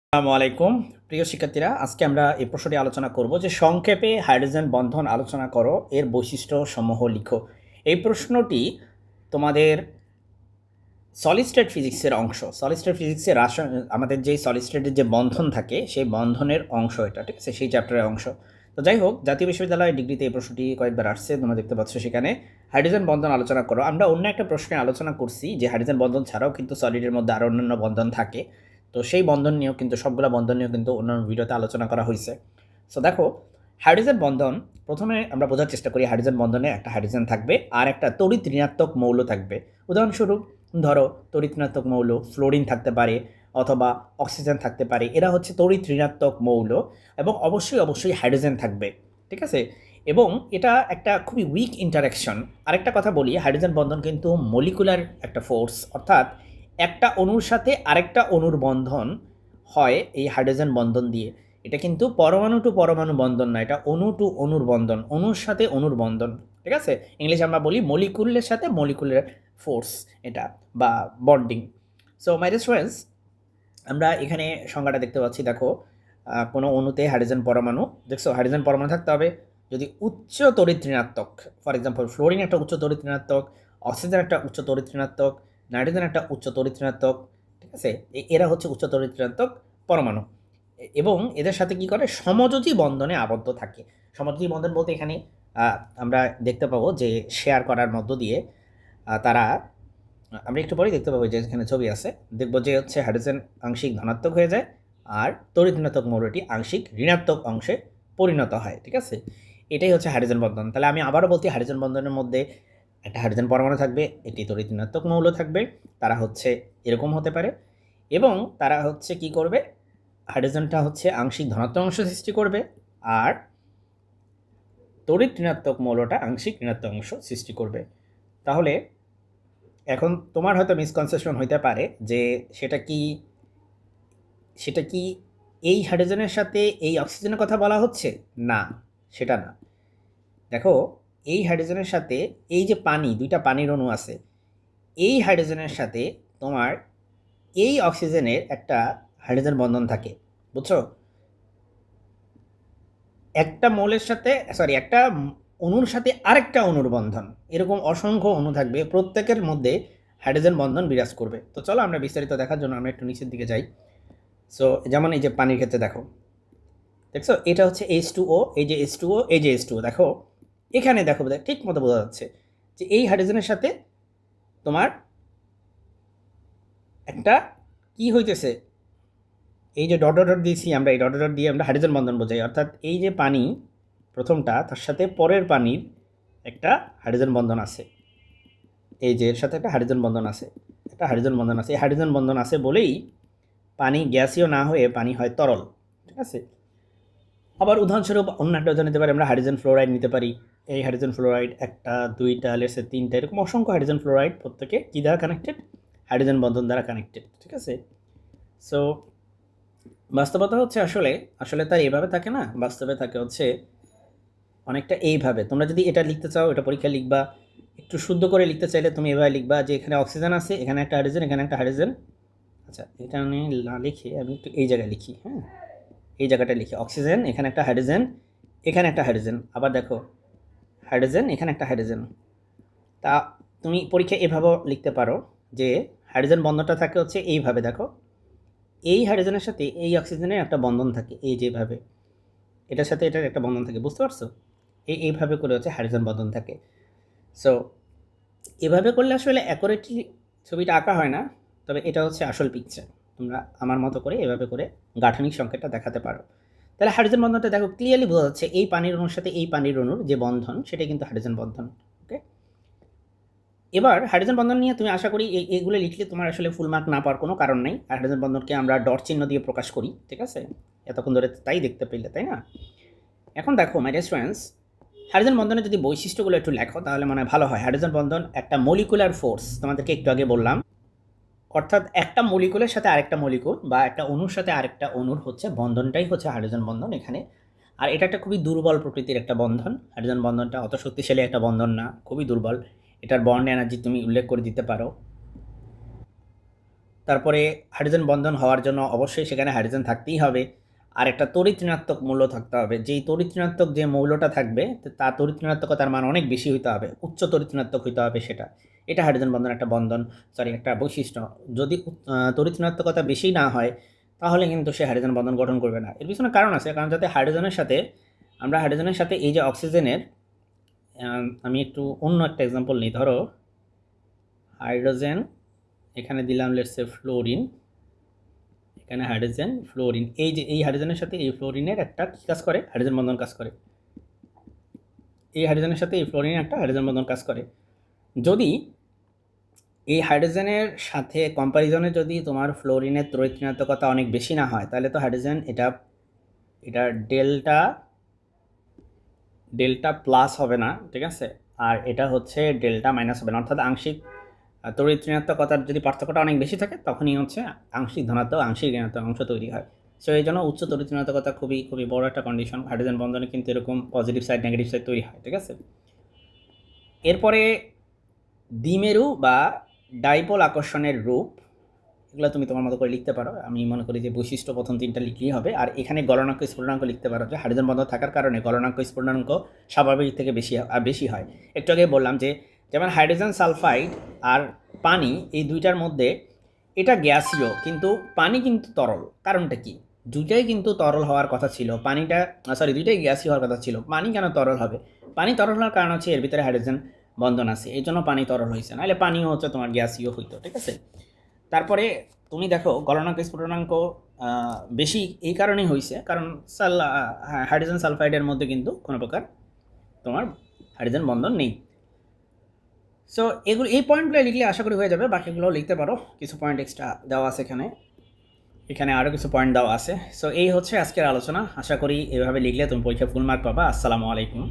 আসসালামু আলাইকুম প্রিয় শিক্ষার্থীরা, আজকে আমরা এই প্রশ্নটি আলোচনা করব যে সংক্ষেপে হাইড্রোজেন বন্ধন আলোচনা করো, এর বৈশিষ্ট্য সমূহ লিখো। এই প্রশ্নটি তোমাদের সলিড স্টেট ফিজিক্সের অংশ। সলিড স্টেট ফিজিক্সের আমাদের যেই সলিড স্টেটের যে বন্ধন থাকে সেই বন্ধনের অংশ এটা, ঠিক আছে, সেই চ্যাপ্টারের অংশ। তো যাই হোক, জাতীয় বিশ্ববিদ্যালয় ডিগ্রিতে এই প্রশ্নটি কয়েকবার আসছে, তোমরা দেখতে পাচ্ছ সেখানে হাইড্রোজেন বন্ধন আলোচনা করো। আমরা অন্য একটা প্রশ্নে আলোচনা করছি যে হাইড্রোজেন বন্ধন ছাড়াও কিন্তু সলিডের মধ্যে আরও অন্যান্য বন্ধন থাকে। তো সেই বন্ধন নিয়েও কিন্তু সবগুলো বন্ধন নিয়েও কিন্তু অন্যান্য ভিডিওতে আলোচনা করা হয়েছে। সো দেখো, হাইড্রোজেন বন্ধন প্রথমে আমরা বোঝার চেষ্টা করি। হাইড্রোজেন বন্ধনে একটা হাইড্রোজেন থাকবে আর একটা তড়িৎ ঋণাত্মক মৌল থাকবে। উদাহরণস্বরূপ ধরো তড়িৎ ঋণাত্মক মৌল ফ্লোরিন থাকতে পারে অথবা অক্সিজেন থাকতে পারে, এরা হচ্ছে তড়িৎ ঋণাত্মক মৌল। এবং অবশ্যই হাইড্রোজেন থাকবে, ঠিক আছে। এবং এটা একটা খুবই উইক ইন্টারাকশন। আরেকটা কথা বলি, হাইড্রোজেন বন্ধন কিন্তু মলিকুলার একটা ফোর্স, অর্থাৎ একটা অণুর সাথে আরেকটা অণুর বন্ধন হয় এই হাইড্রোজেন বন্ধন দিয়ে। এটা কিন্তু পরমাণু টু পরমাণু বন্ধন না, এটা অণু টু অণুর বন্ধন, অণুর সাথে অণুর বন্ধন, ঠিক আছে। ইংলিশে আমরা বলি মলিকুলের সাথে মলিকুলার ফোর্স এটা, বা bonding. So my dear students, আমরা এখানে সংজ্ঞাটা দেখতে পাচ্ছি। দেখো, কোনো অণুতে হাইড্রোজেন পরমাণু, দেখছো হাইড্রোজেন পরমাণু থাকতে হবে যদি উচ্চ তড়িৎ ঋণাত্মক। ফর এক্সাম্পল ফ্লোরিন একটা উচ্চ তড়িৎ ঋণাত্মক, অক্সিজেন একটা উচ্চ তড়িৎ ঋণাত্মক, নাইট্রোজেন একটা উচ্চ তড়িৎ ঋণাত্মক, ঠিক আছে। এরা হচ্ছে উচ্চ তড়িৎ ঋণাত্মক পরমাণু। এবং এদের সাথে কি করে সমযোজী বন্ধনে আবদ্ধ থাকে। সমযোজী বন্ধন বলতে এখানে আমরা দেখতে পাবো যে শেয়ার করার মধ্য দিয়ে তারা, আমরা একটু পরেই দেখতে পাবো যে এখানে ছবি আছে, দেখবো যে হচ্ছে হাইড্রোজেন আংশিক ধনাত্মক হয়ে যায় আর তড়িৎ ঋণাত্মক মৌলটি আংশিক ঋণাত্মক অংশে পরিণত হয়, ঠিক আছে। এটাই হচ্ছে হাইড্রোজেন বন্ধন। তাহলে আমি আবারও বলছি, হাইড্রোজেন বন্ধনের মধ্যে একটা হাইড্রোজেন পরমাণু থাকবে, এটি তড়িৎ ঋণাত্মক মৌল থাকবে, তারা হচ্ছে এরকম হতে পারে। এবং তারা হচ্ছে কি করবে, হাইড্রোজেনটা হচ্ছে আংশিক ধনাত্মক অংশ সৃষ্টি করবে আর তড়িৎ ঋণাত্মক মৌলটা আংশিক ঋণাত্মক অংশ সৃষ্টি করবে। তাহলে এখন তোমার হয়তো মিসকনসেপশন হইতে পারে যে সেটা কি এই হাইড্রোজেনের সাথে এই অক্সিজেনের কথা বলা হচ্ছে? না, সেটা না। দেখো, এই হাইড্রোজেনের সাথে এই যে পানি, দুইটা পানির অণু আছে, এই হাইড্রোজেনের সাথে তোমার এই অক্সিজেনের একটা হাইড্রোজেন বন্ধন থাকে, বুঝছো? একটা মৌলের সাথে, সরি, একটা অণুর সাথে আরেকটা অণুর বন্ধন, এরকম অসংখ্য অণু থাকবে, প্রত্যেকের মধ্যে হাইড্রোজেন বন্ধন বিরাজ করবে। তো চলো আমরা বিস্তারিত দেখার জন্য আমরা একটু নিচের দিকে যাই। সো যেমন এই যে পানির ক্ষেত্রে দেখো, দেখছো এটা হচ্ছে H2O, এই যে H2O, এই যে H2O, দেখো এখানে দেখো ঠিক মতো বোঝা যাচ্ছে যে এই হাইড্রোজেনের সাথে তোমার একটা কি হইতেছে, এই যে ডট ডট ডট দিয়েছি আমরা, এই ডট ডট দিয়ে আমরা হাইড্রোজেন বন্ধন বোঝাই। অর্থাৎ এই যে পানি প্রথমটা, তার সাথে পরের পানির একটা হাইড্রোজেন বন্ধন আছে, এই যে এর সাথে একটা হাইড্রোজেন বন্ধন আছে, একটা হাইড্রোজেন বন্ধন আছে। এই হাইড্রোজেন বন্ধন আছে বলেই পানি গ্যাসীয় না হয়ে পানি হয় তরল, ঠিক আছে। আবার উদাহরণস্বরূপ অন্য একটা উদাহরণ নিতে পারি, আমরা হাইড্রোজেন ফ্লোরাইড নিতে পারি। এই হাইড্রোজেন ফ্লোরাইড একটা, দুইটা, লেসে তিনটা, এরকম অসংখ্য হাইড্রোজেন ফ্লোরাইড, প্রত্যেকে কী দ্বারা কানেক্টেড? হাইড্রোজেন বন্ধন দ্বারা কানেক্টেড, ঠিক আছে। সো বাস্তবতা হচ্ছে আসলে আসলে তার এইভাবে থাকে না, বাস্তবে থাকে হচ্ছে অনেকটা এইভাবে। তোমরা যদি এটা লিখতে চাও, এটা পরীক্ষা লিখবা, একটু শুদ্ধ করে লিখতে চাইলে তুমি এভাবে লিখবা যে এখানে অক্সিজেন আছে, এখানে একটা হাইড্রোজেন, এখানে একটা হাইড্রোজেন। আচ্ছা, এটা আমি না লিখে আমি একটু এই জায়গায় লিখি, হ্যাঁ, এই জায়গাটা লিখি অক্সিজেন, এখানে একটা হাইড্রোজেন, এখানে একটা হাইড্রোজেন, আবার দেখো হাইড্রোজেন, এখানে একটা হাইড্রোজেন। তা তুমি পরীক্ষায় এভাবেও লিখতে পারো যে হাইড্রোজেন বন্ধনটা থাকে হচ্ছে এইভাবে, দেখো এই হাইড্রোজেনের সাথে এই অক্সিজেনের একটা বন্ধন থাকে, এই যেভাবে এটার সাথে এটার একটা বন্ধন থাকে, বুঝতে পারছো? এইভাবে করে হচ্ছে হাইড্রোজেন বন্ধন থাকে। সো এভাবে করলে আসলে অ্যাকুরেটলি ছবিটা আঁকা হয় না, তবে এটা হচ্ছে আসল পিকচার। তোমরা আমার মতো করে এভাবে করে গাঠনিক সংকেতটা দেখাতে পারো। তাহলে হাইড্রোজেন বন্ধনটা দেখো ক্লিয়ারলি বোঝা যাচ্ছে, এই পানির অণুর সাথে এই পানির অণুর যে বন্ধন, সেটা কিন্তু হাইড্রোজেন বন্ধন। ওকে, এবার হাইড্রোজেন বন্ধন নিয়ে তুমি আশা করি এইগুলো লিখলে তোমার আসলে ফুল মার্ক না পাওয়ার কোনো কারণ নেই। হাইড্রোজেন বন্ধনকে আমরা ডট চিহ্ন দিয়ে প্রকাশ করি, ঠিক আছে, এতক্ষণ ধরে তাই দেখতে পেলে, তাই না? এখন দেখো মাই ডিয়ার স্টুডেন্টস, হাইড্রোজেন বন্ধনের যদি বৈশিষ্ট্যগুলো একটু লেখো তাহলে মনে হয় ভালো হয়। হাইড্রোজেন বন্ধন একটা মলিকুলার ফোর্স, তোমাদেরকে একটু আগে বললাম, অর্থাৎ একটা মলিকুলের সাথে আরেকটা মলিকুল বা একটা অণুর সাথে আরেকটা অণুর হচ্ছে বন্ধনটাই হচ্ছে হাইড্রোজেন বন্ধন এখানে। আর এটা একটা খুবই দুর্বল প্রকৃতির একটা বন্ধন। হাইড্রোজেন বন্ধনটা অত শক্তিশালী একটা বন্ধন না, খুবই দুর্বল। এটার বন্ড এনার্জি তুমি উল্লেখ করে দিতে পারো তারপরে হাইড্রোজেন বন্ধন হওয়ার জন্য অবশ্যই সেখানে হাইড্রোজেন থাকতেই হবে। আর একটা তড়িৎ ঋণাত্মক মূল্য থাকতে হবে। যেই তড়িৎ ঋণাত্মক যে মৌলটা থাকবে তার তড়িৎ ঋণাত্মকতার মান অনেক বেশি হইতে হবে, উচ্চ তড়িৎ ঋণাত্মক হইতে হবে সেটা। এটা হাইড্রোজেন বন্ধন একটা একটা বৈশিষ্ট্য। যদি তড়িৎ ঋণাত্মকতা বেশি না হয় তাহলে কিন্তু সে হাইড্রোজেন বন্ধন গঠন করবে না। এর পিছনে কারণ আছে, কারণ যাতে হাইড্রোজেনের সাথে এই যে অক্সিজেনের, আমি একটু অন্য একটা এক্সাম্পল নিই। ধরো হাইড্রোজেন, এখানে দিলাম লেটস সে ফ্লোরিন, এখানে হাইড্রোজেন ফ্লোরিন, এই যে এই হাইড্রোজেনের সাথে এই ফ্লোরিনের একটা কী কাজ করে, হাইড্রোজেন বন্ধন কাজ করে। এই হাইড্রোজেনের সাথে এই ফ্লোরিনের একটা হাইড্রোজেন বন্ধন কাজ করে। যদি এই হাইড্রোজেনের সাথে কম্প্যারিজনে যদি তোমার ফ্লোরিনের তড়িৎ ঋণাত্মকতা অনেক বেশি না হয় তাহলে তো হাইড্রোজেন এটা ডেল্টা প্লাস হবে না, ঠিক আছে, আর এটা হচ্ছে ডেল্টা মাইনাস হবে না। অর্থাৎ আংশিক তড়িৎ ঋণাত্মকতার যদি পার্থক্যটা অনেক বেশি থাকে তখনই হচ্ছে আংশিক ধনাত্মক আংশিক ঋণাত্মক অংশ তৈরি হয়। সো এই জন্য উচ্চ তড়িৎ ঋণাত্মকতা খুবই খুবই বড় একটা কন্ডিশন। হাইড্রোজেন বন্ধনে কিন্তু এরকম পজিটিভ সাইড নেগেটিভ সাইড তৈরি হয়, ঠিক আছে। এরপরে দ্বিমেরু বা ডাইপোল আকর্ষণের রূপ, এগুলো তুমি তোমার মতো করে লিখতে পারো। আমি মনে করি যে বৈশিষ্ট্য প্রথম 3টা লিখলেই হবে। আর এখানে গলনাঙ্ক স্ফুটনাঙ্ক লিখতে পারো, যে হাইড্রোজেন বন্ধন থাকার কারণে গলনাঙ্ক স্ফুটনাঙ্ক স্বাভাবিক থেকে বেশি হয়। একটু আগে বললাম যে যেমন হাইড্রোজেন সালফাইড আর পানি, এই দুইটার মধ্যে এটা গ্যাসীয় কিন্তু পানি কিন্তু তরল। কারণটা কি? দুইটাই কিন্তু তরল হওয়ার কথা ছিল, দুইটাই গ্যাসীয় হওয়ার কথা ছিল। পানি কেন তরল হবে? পানি তরল হওয়ার কারণ হচ্ছে এর ভিতরে হাইড্রোজেন বন্ধন আছে, এই জন্য পানি তরল হয়েছে, নাহলে পানিও হচ্ছে তোমার গ্যাসীয় হইতো, ঠিক আছে। তারপরে তুমি দেখো গলনাঙ্ক স্ফুটনাঙ্ক বেশি এই কারণেই হয়েছে, কারণ হাইড্রোজেন সালফাইডের মধ্যে কিন্তু কোনো প্রকার তোমার হাইড্রোজেন বন্ধন নেই। সো এই পয়েন্টগুলো লিখলে আশা করি হয়ে যাবে। বাকিগুলো লিখতে পারো, কিছু পয়েন্ট এক্সট্রা দেওয়া আছে এখানে আরও কিছু পয়েন্ট দেওয়া আছে। সো এই হচ্ছে আজকের আলোচনা। আশা করি এভাবে লিখলে তুমি পরীক্ষা ফুল মার্ক পাবা। আসসালামু আলাইকুম।